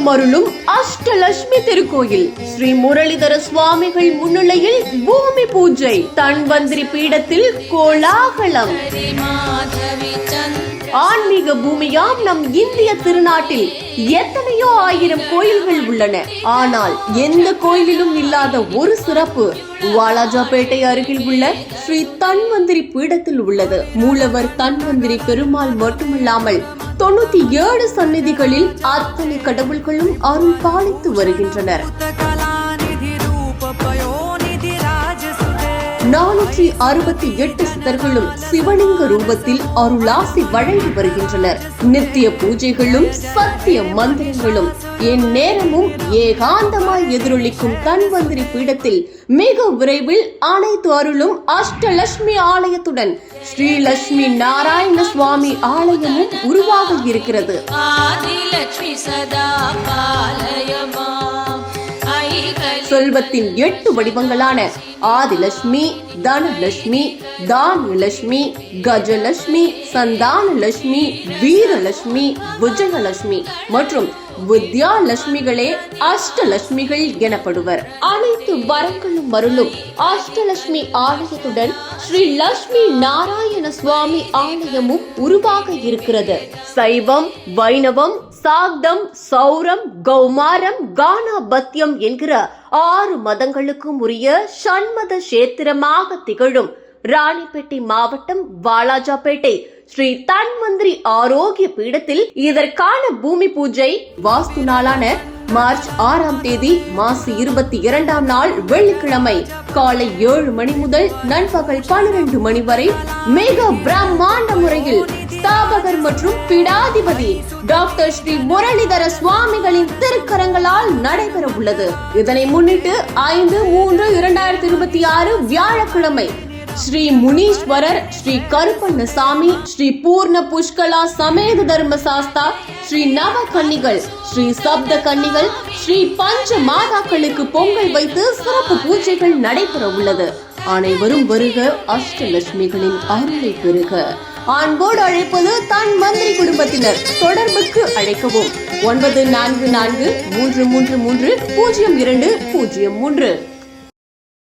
கருணையுடன் அருளும் அஷ்டலட்சுமி திருக்கோயில் ஸ்ரீ முரளிதர சுவாமிகள் முன்னிலையில் பூமி பூஜை தன்வந்திரி பீடத்தில் கோலாகலம். ஆன்மீக பூமியாம் நம் இந்திய திருநாட்டில் எத்தனையோ ஆயிரம் கோயில்கள் உள்ளன. ஆனால் எந்த கோயிலிலும் இல்லாத ஒரு சிறப்பு வாலாஜாபேட்டை அருகில் உள்ள ஸ்ரீ தன்வந்திரி பீடத்தில் உள்ளது. மூலவர் தன்வந்திரி பெருமாள் மட்டுமில்லாமல் 97 சந்நிதிகளில் அத்தனை கடவுள்களும் அருள் பாலித்து வருகின்றனர். 468 சித்தர்களும் சிவலிங்க ரூபத்தில் அருளாசி வழங்கி வருகின்றனர். நித்திய பூஜைகளும் சத்திய மந்திரங்களும் என் நேரமும் ஏகாந்தமாய் எதிரொலிக்கும் தன்வந்திரி பீடத்தில் மிக விரைவில் அனைத்து அருளும் அஷ்டலட்சுமி ஆலயத்துடன் ஸ்ரீ லட்சுமி நாராயண சுவாமி ஆலயமும் உருவாக இருக்கிறது. செல்வத்தின் 8 வடிவங்களான ஆதிலட்சுமி, தனலட்சுமி, தானியலட்சுமி, கஜலட்சுமி, சந்தானலட்சுமி, வீரலட்சுமி, விஜயலட்சுமி மற்றும் வித்யாலட்சுமிகளே அஷ்டலட்சுமிகள் எனப்படுவர். அனைத்து வரங்களும் அருளும் அஷ்டலட்சுமி ஆலயத்துடன் ஸ்ரீ லட்சுமி நாராயண சுவாமி ஆலயமும் உருவாக இருக்கிறது. சைவம், வைணவம், சாக்தம், சௌரம், கௌமாரம், கானாபத்தியம் என்கிற 6 மதங்களுக்கும் உரிய சண்மத கஷேத்திரமாக திகழும் ராணிப்பேட்டை மாவட்டம் வாலாஜாபேட்டை ஸ்ரீ தன்வந்திரி ஆரோக்கிய பீடத்தில் இதற்கான பூமி பூஜை வாஸ்து நாளான மார்ச் 6ஆம் தேதி மாசி 22ஆம் நாள் வெள்ளிக்கிழமை காலை 7 மணி முதல் நண்பகல் 12 மணி வரை மிக பிரம்மாண்ட முறையில் ஸ்தாபகர் மற்றும் பீடாதிபதி டாக்டர் ஸ்ரீ முரளிதர சுவாமிகளின் திருக்கரங்களால் நடைபெற உள்ளது. இதனை முன்னிட்டு 5/3/2026 வியாழக்கிழமை ஸ்ரீ முனீஸ்வரர், ஸ்ரீ கருப்பண்ணசாமி, ஸ்ரீ பூர்ண புஷ்கலா சமேத தர்ம சாஸ்தா, ஸ்ரீ நவ கன்னிகள், ஸ்ரீ சப்த கன்னிகள், ஸ்ரீ பஞ்ச மாதாக்களுக்கு பொங்கல் வைத்து சிறப்பு பூஜைகள் நடைபெற உள்ளது. அனைவரும் வருக, அஷ்டலட்சுமிகளின் அருளை பெறுக. அன்போடு அழைப்பது தன்வந்திரி குடும்பத்தினர். தொடர்புக்கு அழைக்கவும் 9443330203.